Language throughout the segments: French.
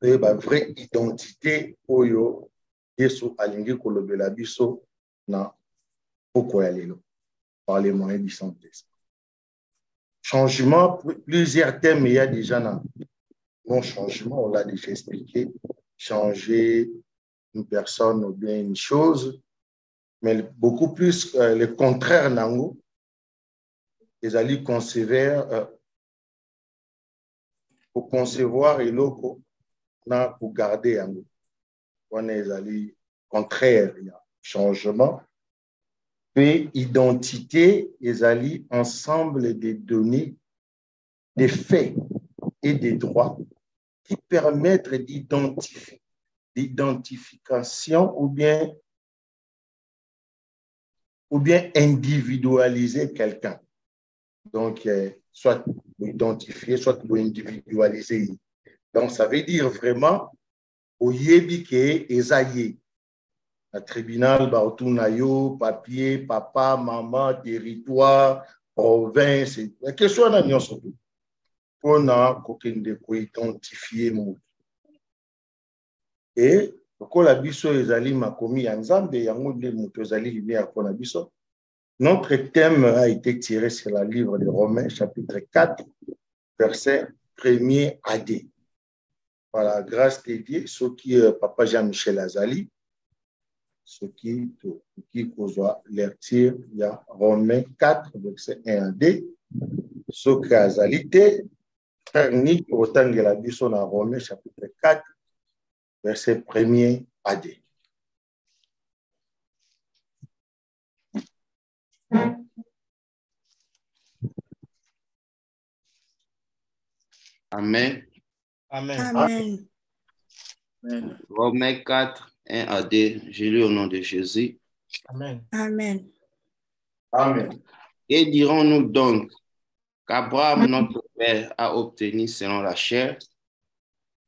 et la vraie identité oyo Yesu alingi kolobela biso na poko ya lelo par les moyens du Saint-Esprit. Changement, plusieurs thèmes il y a déjà dans mon changement, on l'a déjà expliqué. Changer une personne ou bien une chose, mais beaucoup plus le contraire nango. Les alliés concevoir pour concevoir et l'autre pour garder yango. On est les alliés contraire, il y a changement. Puis identité, les alliés ensemble des données, des faits et des droits qui permettent d'identification ou bien individualiser quelqu'un. Donc, soit identifier, soit individualiser. Donc, ça veut dire vraiment, au yebi ke ezaye. Le tribunal, Baotunayo, papier, papa, maman, territoire, province, que soit dans l'union surtout. On a identifié. Et, quand la biso ezali makomi yanzambe, yango de moto ezali lumière pour la biso. Notre thème a été tiré sur le livre de Romains, chapitre 4, verset 1er à 2. Par la grâce de Dieu, ce qui est Papa Jean-Michel Azali, ce qui causera lecture, il y a Romains 4, verset 1 à 2. Ce qui est Azali, frère Nick, autant que la biso dans Romains, chapitre 4, verset 1er à 2. Amen. Amen. Amen. Amen. Romains 4, 1 à 2, je lis au nom de Jésus. Amen. Amen. Amen. Et dirons-nous donc qu'Abraham, notre père, a obtenu selon la chair?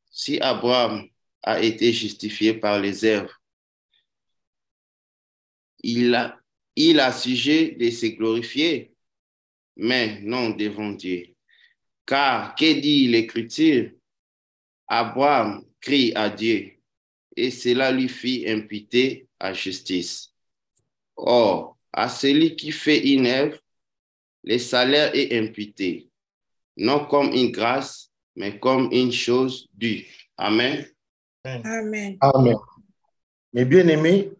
Si Abraham a été justifié par les œuvres, il a sujet de se glorifier, mais non devant Dieu. Car, que dit l'Écriture? Abraham crie à Dieu, et cela lui fit imputer à justice. Or, à celui qui fait une œuvre, le salaire est imputé, non comme une grâce, mais comme une chose due. Amen. Amen. Amen. Mais bien aimé,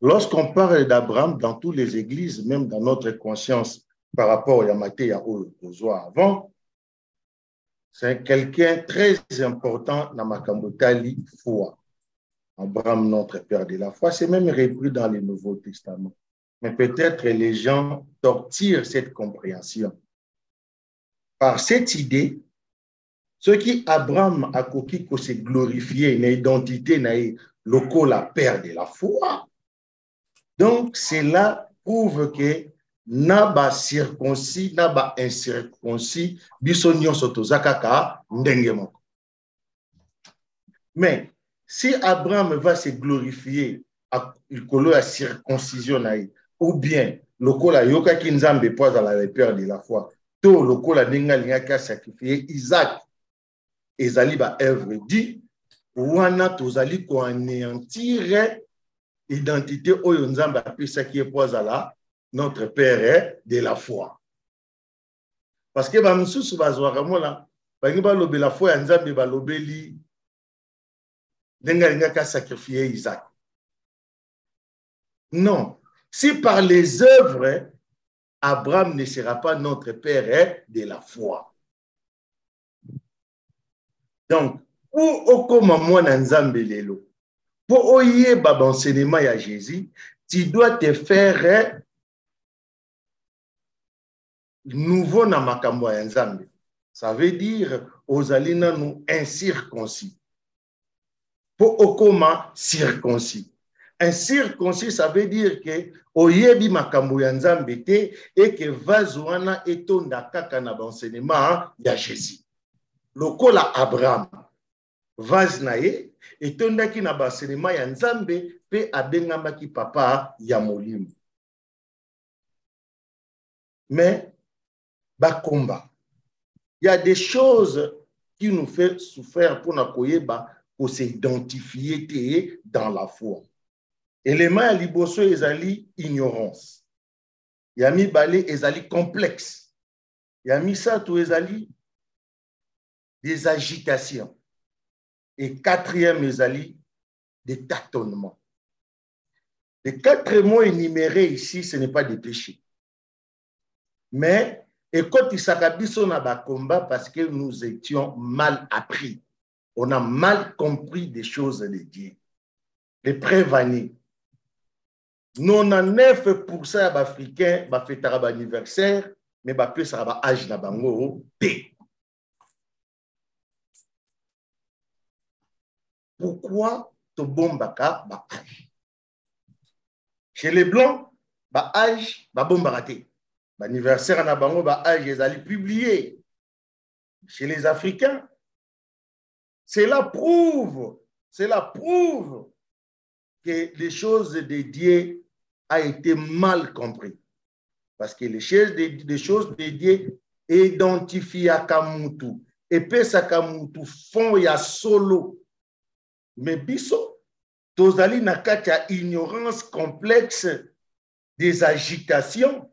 lorsqu'on parle d'Abraham dans toutes les églises, même dans notre conscience par rapport à Yamate aux avant, c'est quelqu'un très important dans Makambotali foi. Abraham, notre père de la foi, c'est même repris dans le Nouveau Testament. Mais peut-être les gens tortirent cette compréhension. Par cette idée, ce qui Abraham a coquille que c'est glorifié, une identité, local la père de la foi. Donc, cela prouve que naba circoncis, naba incirconcis, bisognon sotozakaka ndengemo. Mais si Abraham va se glorifier à la circoncision, ou bien lokola yoka kinzambe poise à la père de la foi, to lokola nenga lingaka sacrifier Isaac, ezali ba œuvre dit, wana tozali ko anéantir identité oyo nzambe apesa qui est poise à la notre père de la foi. Parce que ba msusu bazwaka mola bangi ba lobe la foi ya nzambe ba lobeli nenga lingaka sacrifier Isaac. Non. Si par les œuvres, Abraham ne sera pas notre père de la foi. Donc, pour okoma mwana nzambe lelo, pour oyeba l'enseignement à Jésus, tu dois te faire nouveau na makambo ya nzambe. Ça veut dire ozalina nous incirconcis. Pour okoma circoncis. Un circoncis, ça veut dire que oyebi makambo ya nzambe te et que vazuana etonda kaka na enseignement ya Jésus. Lokola Abraham vaz na ye etondaki na enseignement ya nzambe pe abengamaki papa ya molimo. Mais bakomba, il y a des choses qui nous fait souffrir pour s'identifier dans la foi. Élément à liboso ezali ignorance. Yami balé ezali complexe. Yami sato ezali des agitations. Et quatrième ezali des tâtonnements. Les 4 mots énumérés ici, ce n'est pas des péchés. Mais, et quand il s'akabiso na ba combat parce que nous étions mal appris. On a mal compris des choses de Dieu. Les prévenir. 99% d'Africains va fêter un anniversaire, mais va plus ça âge na bango T. Pourquoi te bombaka ba âge? Chez les blancs, ba âge ba bombaraté. L'anniversaire na bango ba âge ils allaient publier. Chez les Africains, cela prouve que les choses de Dieu a été mal compris. Parce que les choses de Dieu identifient à Kamutu. Et puis ça Kamutu font ya solo. Mais biso, tozali na katia ignorance complexe des agitations.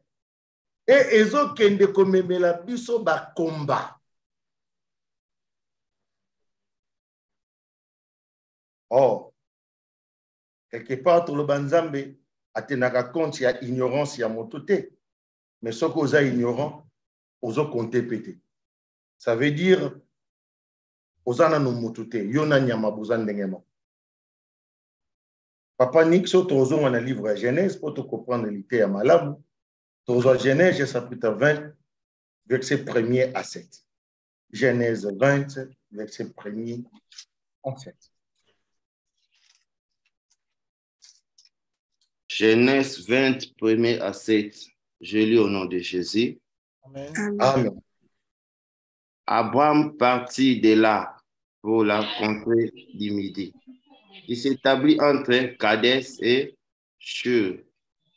Et ezo kende komemela biso ba combat. Or, quelque part, tout le banzambe atenaka compte ya ignorance ya motote. Mais ce qu'on a ignorant, ozo compter pété. Ça veut dire, ozana no motote, yona nyama buzan dengema. Papa Nixo, tozo on a livre à Genèse pour te comprendre l'ité à Malamu. Tozo Genèse, chapitre 20, verset 1er à 7. Genèse 20, verset 1er à 7. Genèse 20, 1er à 7. Je lis au nom de Jésus. Amen. Amen. Abraham partit de là pour la contrée du Midi. Il s'établit entre Kadès et Shur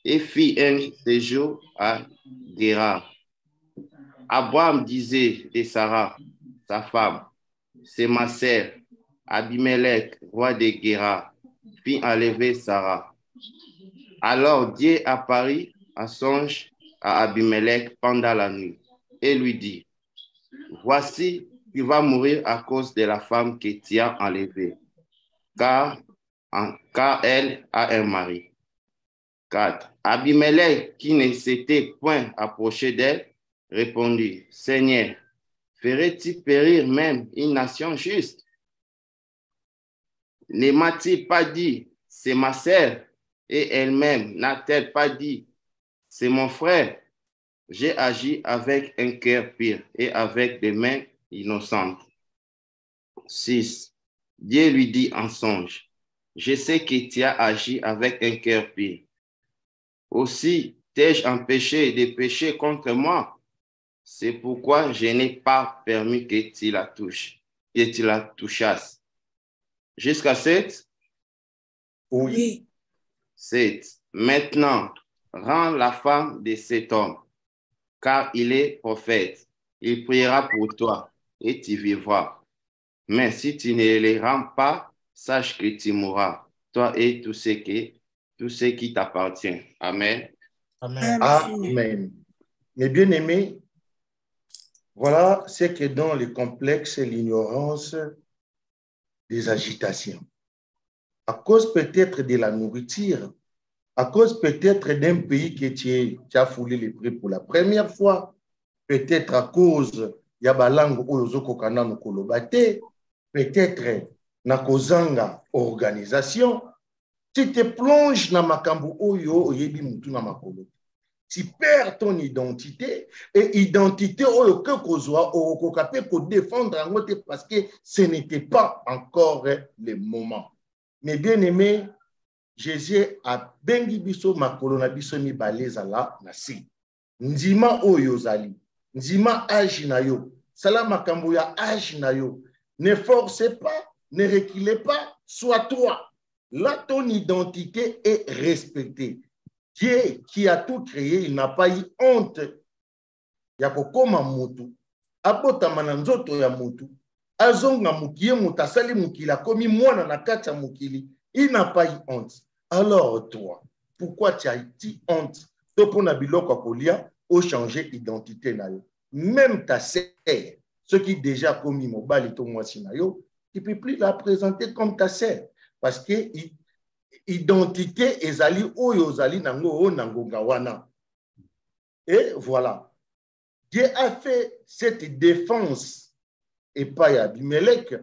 et fit un séjour à Guérar. Abraham disait de Sarah, sa femme, c'est ma sœur. Abimelech, roi de Guérar, fit enlever Sarah. Alors Dieu apparut en songe à Abimelech pendant la nuit et lui dit, voici, tu vas mourir à cause de la femme que tu as enlevée, car elle a un mari. 4. Abimelech, qui ne s'était point approché d'elle, répondit, Seigneur, ferait-il périr même une nation juste? Ne m'a-t-il pas dit, c'est ma sœur, et elle-même n'a-t-elle pas dit, c'est mon frère? J'ai agi avec un cœur pur et avec des mains innocentes. 6. Dieu lui dit en songe, je sais que tu as agi avec un cœur pur. Aussi t'ai-je empêché de pécher contre moi. C'est pourquoi je n'ai pas permis que tu la touches, que tu la touchasses. Jusqu'à 7? Oui. 7. Maintenant, rends la femme de cet homme, car il est prophète. Il priera pour toi et tu vivras. Mais si tu ne les rends pas, sache que tu mourras, toi et tout ce qui t'appartient. Amen. Amen. Amen. Mes bien-aimés, voilà ce qui est dans le complexe et l'ignorance des agitations. À cause peut-être de la nourriture, à cause peut-être d'un pays que tu as foulé les prix pour la première fois, peut-être à cause ya balango oyo kokana no kolobate, peut-être na kozanga organisation, tu te plonges na makambo oyo oyebi mutu na makolo. Tu perds ton identité et identité oyo ke kozwa okokape ko défendre en côté parce que ce n'était pas encore le moment. Mais bien aimé, Jésus a bengi biso makolo na biso mibale zala na si. Nzima oyo zali. Nzima âge na yo. Sala makambo ya âge na yo. Ne forcez pas, ne reculez pas, sois toi. Là, ton identité est respectée. Dieu qui a tout créé, il n'a pas eu honte. Ya kokoma mutu. Abota mananzoto ya mutu. azonga mokili moto asali mokili akomi mwana na kati ya mokili, il n'a pas eu honte. Alors toi, pourquoi tu as eu honte to pona biloko kolia au changer identité na yo? Même ta sœur, ceux qui déjà commis mobali to mwasi na yo, tu peux plus la présenter comme ta sœur parce que identité ezali oyo ozali nango o nangonga wana. Et voilà. Dieu a fait cette défense et pas ya Abimelech,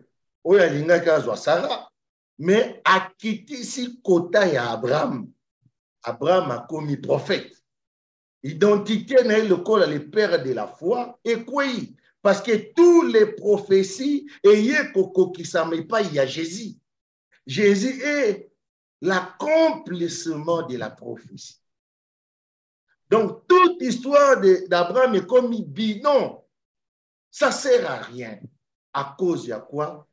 oyo alingaki azwa Sarah, mais akitisi kota ya Abraham. Abraham a commis prophète. Identité na le col le père de la foi et quoi? Parce que toutes les prophéties et koko qui s'en pas il y a Jésus. Jésus est l'accomplissement de la prophétie. Donc toute histoire d'Abraham est comme bidon. Ça sert à rien. À cause de quoi?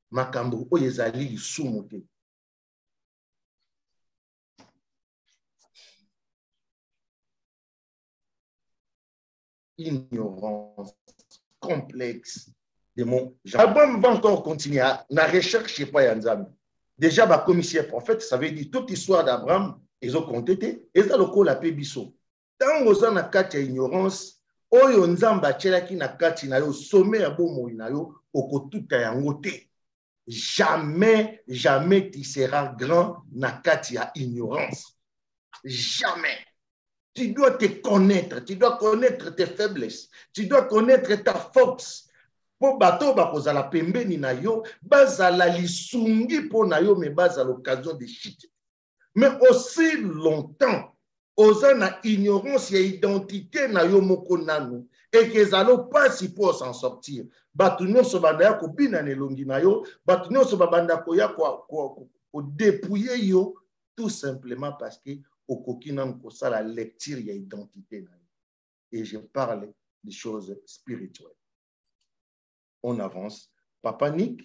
Makambo oyezali sumuté. Ignorance complexe de mon genre. Abraham va encore continuer à la recherche chez Payanzam. Déjà, ma commissaire prophète, ça veut dire toute histoire d'Abraham, ils ont compté, et ça le col la pébisso. Tant aux ans à quatre ignorance, oyo nzamba tchelaki na kati na yo, sommet à bomo na yo, oko tout à yangote. Jamais, jamais tu seras grand na kati ya ignorance. Jamais. Tu dois te connaître, tu dois connaître tes faiblesses, tu dois connaître ta force. Po bato bakozala pembeni na yo, bazala lisungi po na yo, mais bazala l'occasion de chute. Mais aussi longtemps, oza na ignorance ya identité na yo moko nanu, et que zalo pas si pour s'en sortir. Bato nyonso banda ya ko bina nelongi na yo, bato nyonso babanda ko ya ko dépouiller yo, tout simplement parce que au coquinam ça la lecture il y a identité et je parle des choses spirituelles. On avance. Papa Nick,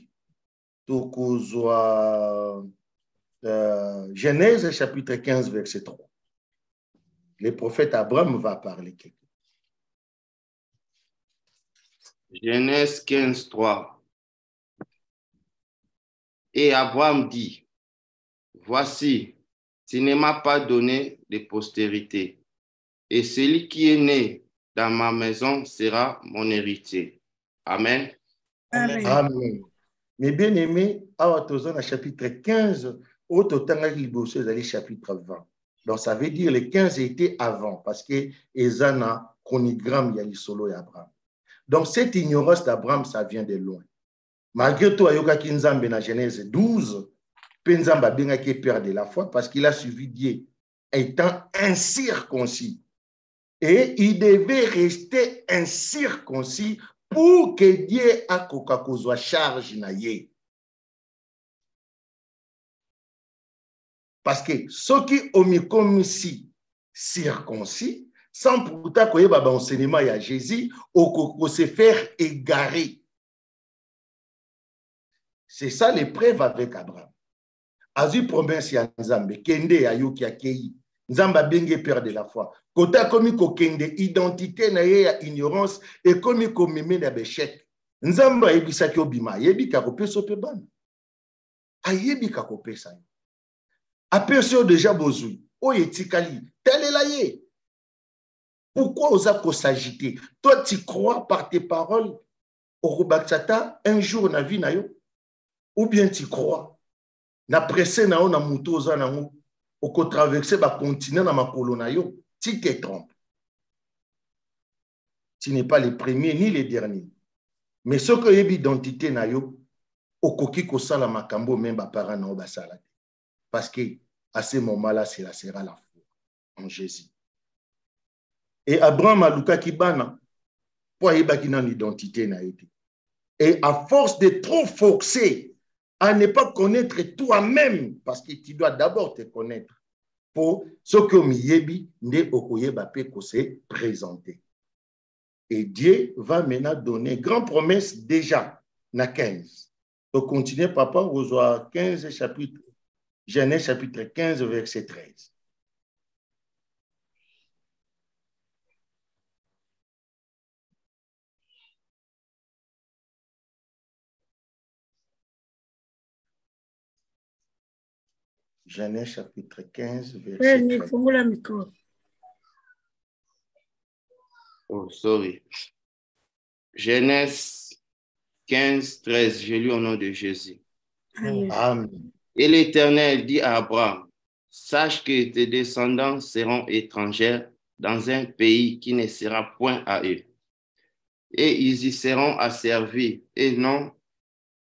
Genèse chapitre 15 verset 3. Le prophète Abraham va parler quelque chose. Genèse 15, 3. Et Abraham dit, voici, tu ne m'as pas donné de postérité, et celui qui est né dans ma maison sera mon héritier. Amen. Amen. Amen. Mais bien aimé, à chapitre 15, au total, il chapitre 20. Donc ça veut dire les 15 étaient avant, parce que Ezana, chronogramme, il y a le solo et Abraham. Donc cette ignorance d'Abraham, ça vient de loin. Malgré tout, Ayoka Kinzambe dans Genèse 12, Penzamba Bengaki père de la foi parce qu'il a suivi Dieu étant incirconcis. Et il devait rester incirconcis pour que Dieu a kokakozwa charge na ye. Parce que ceux qui ont mis comme si circoncis, sans pourtant qu'il y ait un enseignement à Jésus, ou se faire égarer. C'est ça l'épreuve avec Abraham. Azu promesse ya Nzambe, kende ya yoki ya kei. Nzamba benge père de la foi. Kota komi ko kende identité na ye ya ignorance et komi ko meme na béchec. Nzamba yebisaki obima, yebika ko peso pe bana. Ayebika ko pesa. Aperçu déjà bozui. Oye tikali, telela ye. Pourquoi osa ko s'agiter? Toi tu crois par tes paroles au Robaksata un jour na vie na yo? Ou bien tu crois na pressé na on a muto oza na ngo oko traverser ba continent na makolo na yo, tu te trompes. Tu n'es pas le premier ni le dernier. Mais ce que yebi identité na yo okoki ko sala makambo même ba para na ba sala. Parce que à ce moment-là, cela sera la foi en Jésus. Et Abraham a luka kibana pour yeba ki nan identité na été. Et à force de trop forcer à ne pas connaître toi-même, parce que tu dois d'abord te connaître pour ce que Miyebi ne okoyeba pe ko se présenter. Et Dieu va maintenant donner grande promesse déjà na 15. Donc continuez papa aux 15 chapitre Genèse chapitre 15 verset 13. Genèse chapitre 15, verset 13. Oh, sorry. Genèse 15, 13, je lis au nom de Jésus. Amen. Amen. Et l'Éternel dit à Abraham, sache que tes descendants seront étrangers dans un pays qui ne sera point à eux. Et ils y seront asservis, et non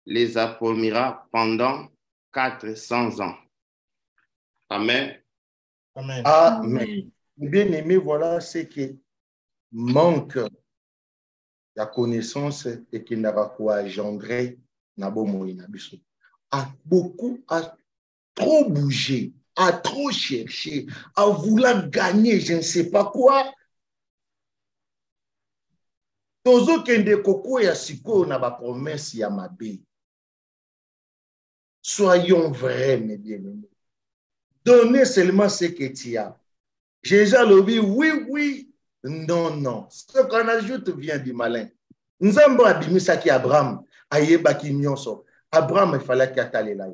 les appromira pendant 400 ans. Amen. Amen. Amen. Bien aimé, voilà ce qui manque la connaissance et qui n'a pas quoi engendrer Nabo Moïna Bissou. A beaucoup, a trop bougé, a trop cherché, a vouloir gagner, je ne sais pas quoi. Tozo kende koko ya siko na ba promesse ya mabe. Soyons vrais, mes bien-aimés. Donnez seulement ce que tu as. Jésus le dit, oui, oui, non, non. Ce qu'on ajoute vient du malin. Nous avons abimisa ki Abraham, ayeba ki nyonso. Abraham, il fallait qu'il attale là.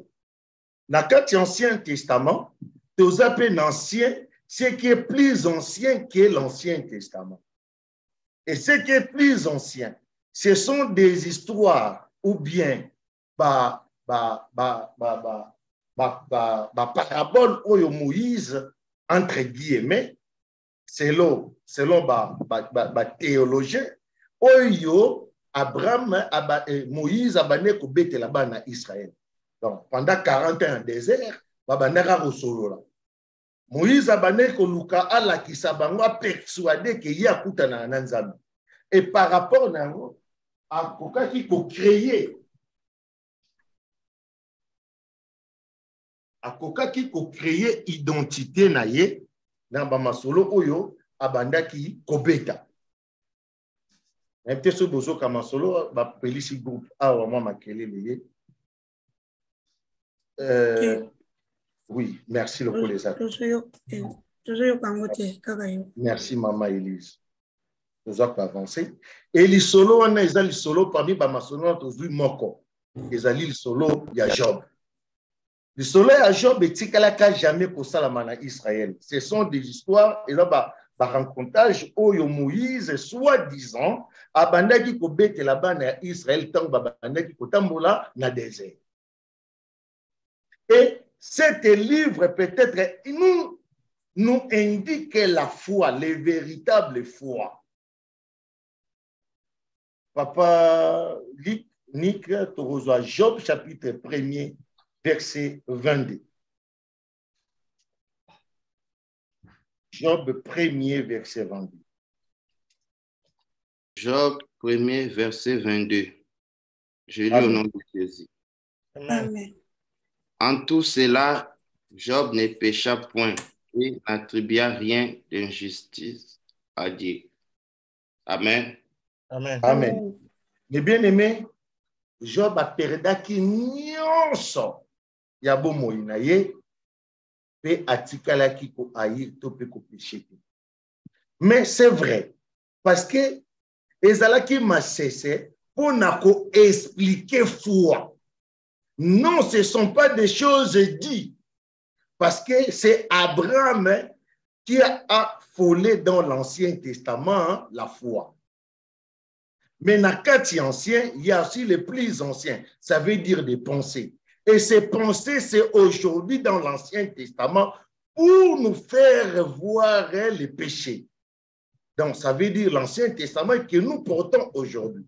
Dans l'Ancien Testament, tu appelles l'ancien, ce qui est plus ancien que l'Ancien Testament. Et ce qui est plus ancien, ce sont des histoires ou bien parabole où Moïse, entre guillemets, selon théologien, où Abraham, Moïse a bané kobete là-bas en Israël. Donc, pendant 40 ans en désert, Moïse a bané koluka ala kisabango a persuadé qu'il y a kutana nanzami. Et par rapport à quoi qui peut créer à koka ki ko créer identité na ye na ba masolo oyo abandaki kobeta même te so bozo ka masolo ba pelisi groupe awa mwa makelele ye oui, merci le collègue. Merci maman Elise. Nous avons avancé et les solo on a les solo parmi ba masolo to moko ezali les solo ya Job. Le soleil à Job et Tikalaka jamais pour Salamana Israël. Ce sont des histoires et là rencontrage où Moïse soi-disant abandaki ko bete là-bas na Israël tant babandaki ko tambola na désert. Et cet livre peut-être nous indique la foi, les véritables foi. Papa Nick Torozoa Job chapitre 1er verset 22. Job 1er, verset 22. Job 1er, verset 22. Je lis au nom de Jésus. Amen. En tout cela, Job ne pécha point et n'attribua rien d'injustice à Dieu. Amen. Amen. Amen. Les bien-aimés, Job a perdaki nyonso. Yabo moïna ye pe atikala ki ko ayi to pe ko péché. Mais c'est vrai parce que ezalaki masese pour na ko expliquer foi. Non, ce ne sont pas des choses dites parce que c'est Abraham qui a affolé dans l'Ancien Testament la foi. Mais dans le cas ancien, il y a aussi les plus anciens, ça veut dire des pensées. Et ces pensées, c'est aujourd'hui dans l'Ancien Testament pour nous faire voir les péchés. Donc, ça veut dire l'Ancien Testament que nous portons aujourd'hui.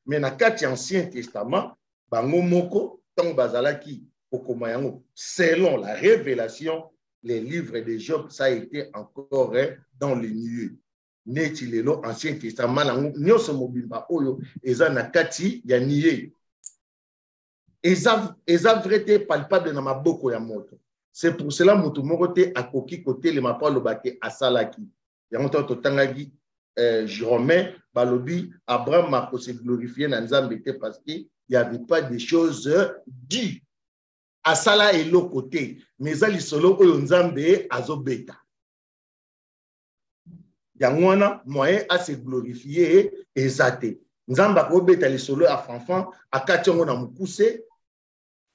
Mais dans le cas de l'Ancien Testament, selon la révélation, les livres de Job, ça a été encore dans les nuées. L'Ancien Testament, eza vrete palpable na maboko ya moto. C'est pour cela moto morote akoki kote le mapalo bake asalaki. Yango to tangaki Romain balobi Abraham a se glorifier na Nzambe parce qu'il n'y avait pas de choses dites. Asala elo côté, mais ali solo oyo Nzambe azobeta. Yango wana moyen a se glorifier ezate. Nzambe akobeta li solo a fanfan akationgo na mukuse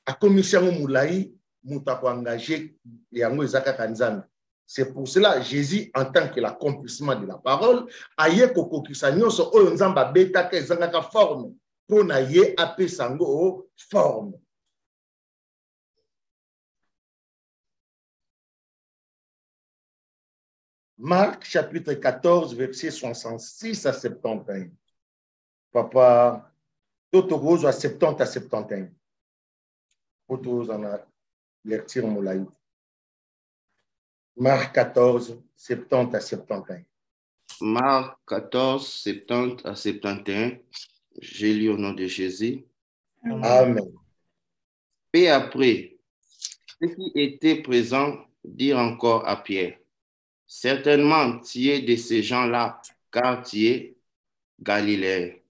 a commission moulai moutako engagé yango ezaka kanzana. C'est pour cela Jésus en tant que l'accomplissement de la parole aye kokokisa nyonso oyo nzamba betaka ezangaka forme pour na ye apesa ngo forme. Marc chapitre 14 verset 66 à 71. Papa Totorozo à 70 à 71. Totorozo en a lecture moulaï. Marc 14, 70 à 71. Marc 14, 70 à 71. J'ai lu au nom de Jésus. Amen. Et après, ceux qui étaient présents dirent encore à Pierre, certainement tu es de ces gens-là, car tu es Galilée.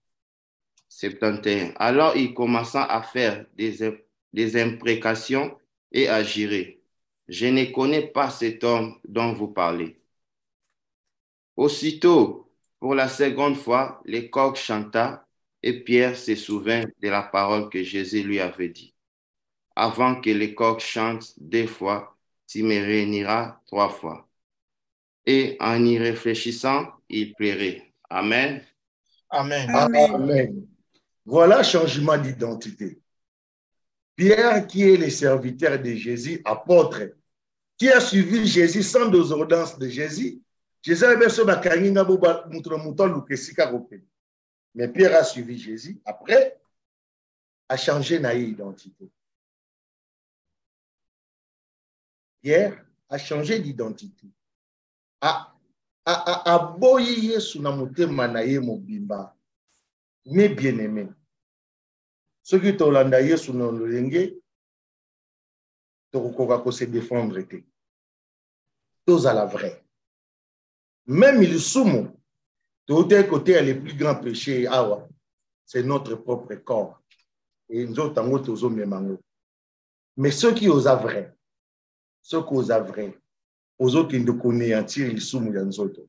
71. Alors il commença à faire des imprécations et à jurer. Je ne connais pas cet homme dont vous parlez. Aussitôt, pour la seconde fois, le coq chanta et Pierre se souvint de la parole que Jésus lui avait dit. Avant que le coq chante 2 fois, tu me réuniras 3 fois. Et en y réfléchissant, il pleurait. Amen. Amen. Amen. Voilà changement d'identité. Pierre, qui est le serviteur de Jésus, apôtre, qui a suivi Jésus sans désordonnance de Jésus. Jésus avait ce bakaninga boba mouton lukesika rope. Mais Pierre a suivi Jésus. Après, a changé na identité. Pierre a changé d'identité. A boyi Yesu na motema na ye mobimba. Mais bien aimé. Ceux qui t'olanda Yesu na lolenge, tokokoka ko se défendre te. Tous à la vraie. Même il soumo, de l'autre côté, les plus grands péchés, c'est notre propre corps. Et nous autres, mais ceux qui osent vrai, ceux qui osent vrai, aux autres qui nous connaissent, ils soumo dans nous autres.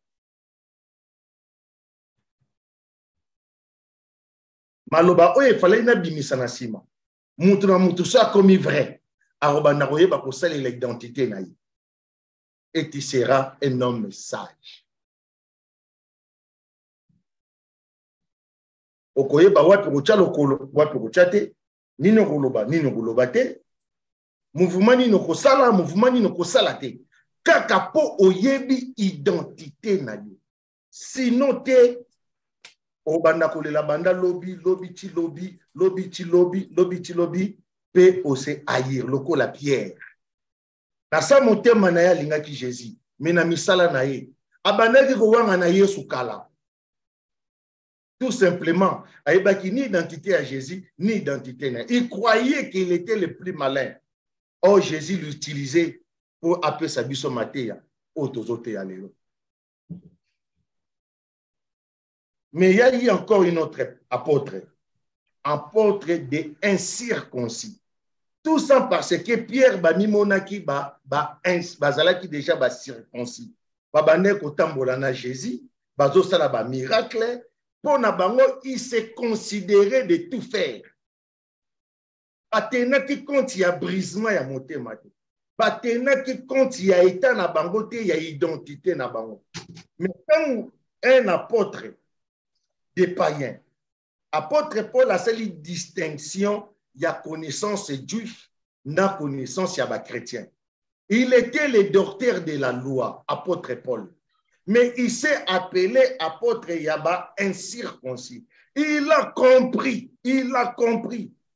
Maloba, il fallait une bimisa na sima. Moutouna moutousa comme vrai. Aroba naroye bako sali l'identité naï. Et tu seras un homme sage. Okoye ba wapi kocha lokolo wapi kocha te nino koloba te mouvement nino kosala te kaka po oyebi identité na yo sinon te obanda kolela banda lobi pe ose ayir lokola Pierre na sa motema na ya lingaki Jésus mais na misala na ye abandaki kowanga na Yesu kala. Tout simplement, il n'y a ni identité à Jésus, ni identité. Il croyait qu'il était le plus malin. Or, Jésus l'utilisait pour appeler sa biso matéa. Mais il y a eu encore une autre apôtre de incirconcis. Tout ça parce que Pierre Bamimonaki bazalaki déjà circoncis. Babane kotambola na Jésus, bazosala ba miracle. Pour Nabango, il s'est considéré de tout faire. Atena qui compte, il y a brisement, il y a monté. Atena qui compte, il y a état Nabango, il y a identité Nabango. Mais quand un apôtre des païens, apôtre Paul a cette distinction, il y a connaissance juif, il y a connaissance il y a chrétien. Il était le docteur de la loi, apôtre Paul. Mais il s'est appelé apôtre Yaba incirconcis. Il a compris.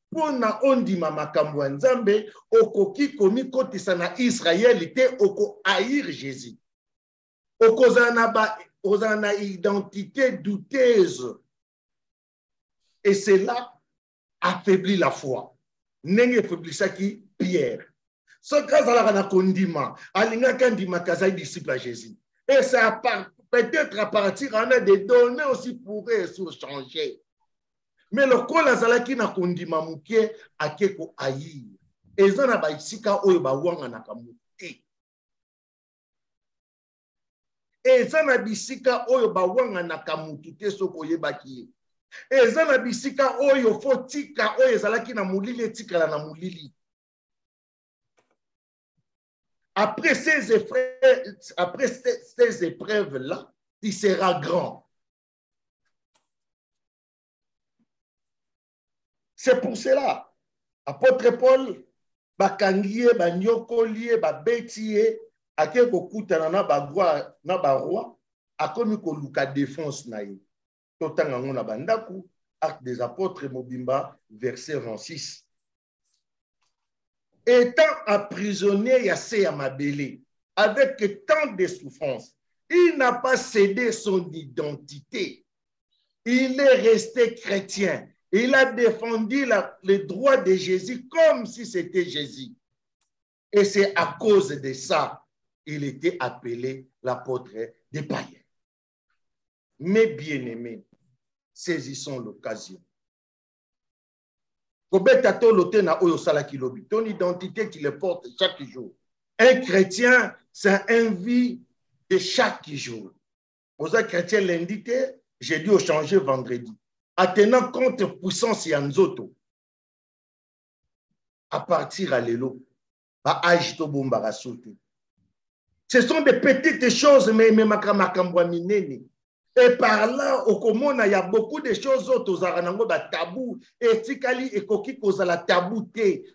Pour na ondi mama kambo nzambe okoki komi kotisa na Israël te oko haïr Jésus. Ozana identité douteuse. Et cela affaiblit la foi. Nenge affaiblit ça qui Pierre. Ce cas là na kondima alinga kandima kaza disciple à Jésus. Et ça peut-être à partir des données aussi pourraient se changer. Mais le col azalaki na kondima muke akeko ayi. Ezana ba isika oyo ba wanga na kamuti. Ezana bisika oyo ba wanga na kamuti te soko yebaki. Ezana bisika oyo fotika oyo ezalaki na mulili etikala na mulili. Après ces épreuves-là, tu seras grand. C'est pour cela, apôtre Paul, bakangiye, banyokolie, babetie, ake kokutana na baroi, akomi koluka défense na ye. Totanga ngona bandaku, Actes des Apôtres Mobimba, verset 26. Étant emprisonné à Mabélé, avec tant de souffrances, il n'a pas cédé son identité. Il est resté chrétien. Il a défendu le droit de Jésus comme si c'était Jésus. Et c'est à cause de ça qu'il était appelé l'apôtre des païens. Mes bien-aimés, saisissons l'occasion. Ton identité qui le porte chaque jour. Un chrétien, c'est un vie de chaque jour. Vous êtes chrétien lundi, j'ai dû changer vendredi. En tenant compte de puissance Yanzoto. À partir à l'élo, ce sont des petites choses, mais et par là, au commun, il y a beaucoup de choses autres, tabou, et tikali et koki la tabou,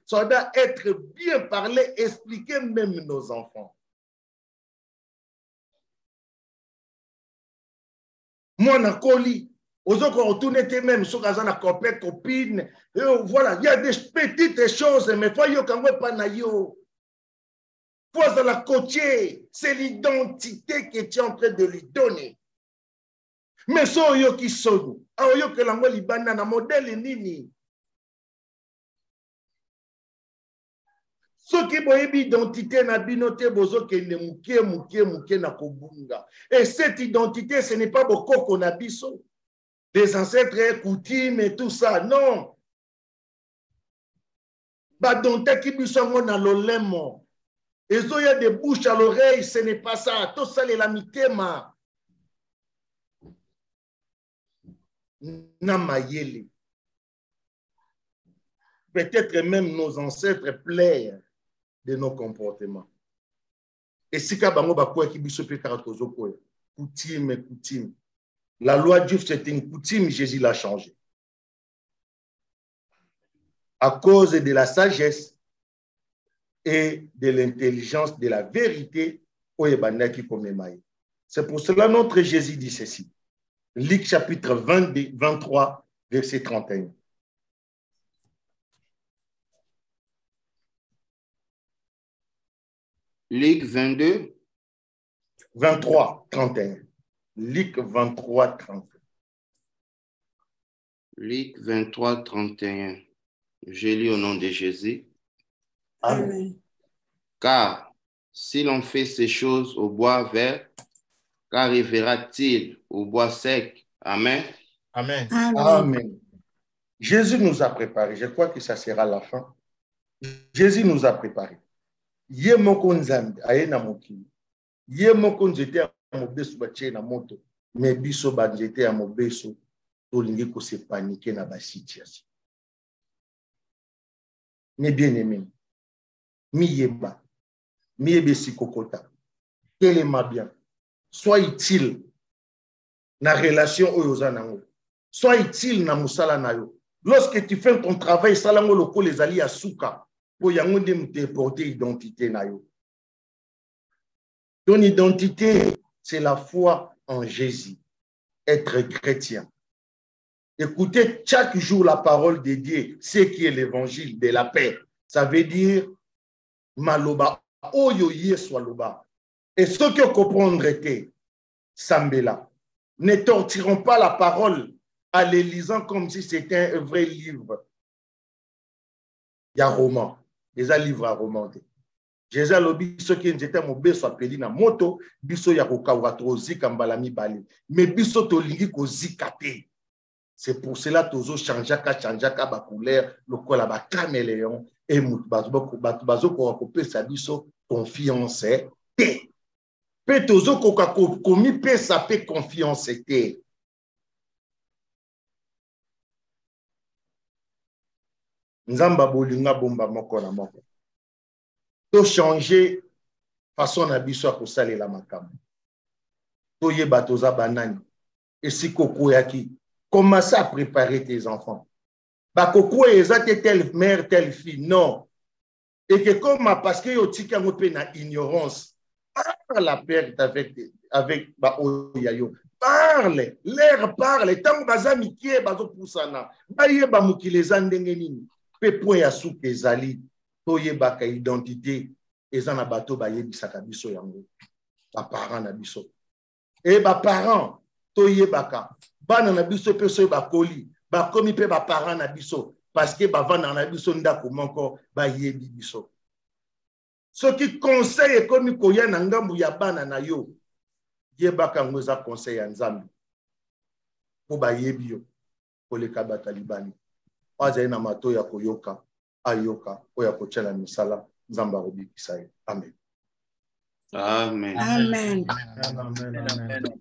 ça doit être bien parlé, expliquer même nos enfants. Moi, na koli, aux autres, on tourne même sur la copine, voilà, il y a des petites choses, mais il faut pas na yo. Faut la coacher, c'est l'identité que tu es en train de lui donner. Mais so yo ki sono, yo ke lango libanda na modèle nini. So ki boyebi identité na binote bozo ke ne muke na kobunga. Et cette identité, ce n'est pas bokoko na biso. Les ancêtres, coutumes et tout ça, non. Badonte ki biso ngo na lolemo. Et so y a des bouches à l'oreille, ce n'est pas ça. Tout ça, la mitema. Namayele. Peut-être même nos ancêtres plairent de nos comportements. Et si kabango bakwa ki biso pe karatozo ko coutume. La loi Dieu c'était une coutume, Jésus l'a changé. À cause de la sagesse et de l'intelligence de la vérité, c'est pour cela notre Jésus dit ceci. Luc chapitre 23, verset 31. Luc 22. 23, 31. Luc 23, 31. Luc 23, 31. Je lis au nom de Jésus. Amen. Car si l'on fait ces choses au bois vert, qu'arrivera-t-il au bois sec? Amen. Amen. Amen. Jésus nous a préparé. Je crois que ça sera la fin. Jésus nous a préparé. Ye moko nzambe ayena mokili. Ye moko nzete ya mobeso batie na moto. Mais biso ba nzete ya mobeso tolingi ko se paniquer na ba situation. Mes bien-aimés, miyeba sikokota. Telema bien. Sois utile na relation oyozanango. Sois utile na musala na yo. Lorsque tu fais ton travail, salango loko les alliés à souka. Pour yango de te porter identité na yo. Ton identité, c'est la foi en Jésus. Être chrétien. Écoutez chaque jour la parole de Dieu, ce qui est l'évangile de la paix. Ça veut dire maloba oyo yeswa loba. Et ceux qui comprennent Sambela ne tortiront pas la parole en les lisant comme si c'était un vrai livre. Il y a un roman. Des livres à romanter. Jésus a dit ceux qui étaient mon beso appelé na moto, biso ya kokawatro zika mbalami bali. Mais biso to lingi ko zikate. C'est pour cela que tozo chanjaka ba couleur, le kola ba caméléon et bazo ko kopesa biso confiance te. Pe tozo ko komi pesa pe confiance te. Nzamba bolinga bomba moko na moko. To changer façon na biso ko salela makambo toyeba toza banani esiko koyaki commence à préparer tes enfants bakoko ezate telle mère telle fille non et que comme parce que yotika ngope na ignorance parle la perte avec ba oyayo parle l'air parle tant bazami kie bazo pusana bayeba mukile za ndenge nini pe point ya suka ezali toyeba ka identité ezana bato bayebisaka biso yango ba parents na biso et ba parents toyebaka bana na biso pe so bakoli bakomi pe ba parents na biso parce que bavanda na biso ndako moko bayebi biso ce qui conseille komi koya na ngambu ya bana na yo yebaka ngoza conseil ya nzambe po bayebi yo koleka batalibani azali na mato ya koyoka ayoka oya kochela misala nzambe akobikisa ye amen Amen. Amen. Amen. Amen.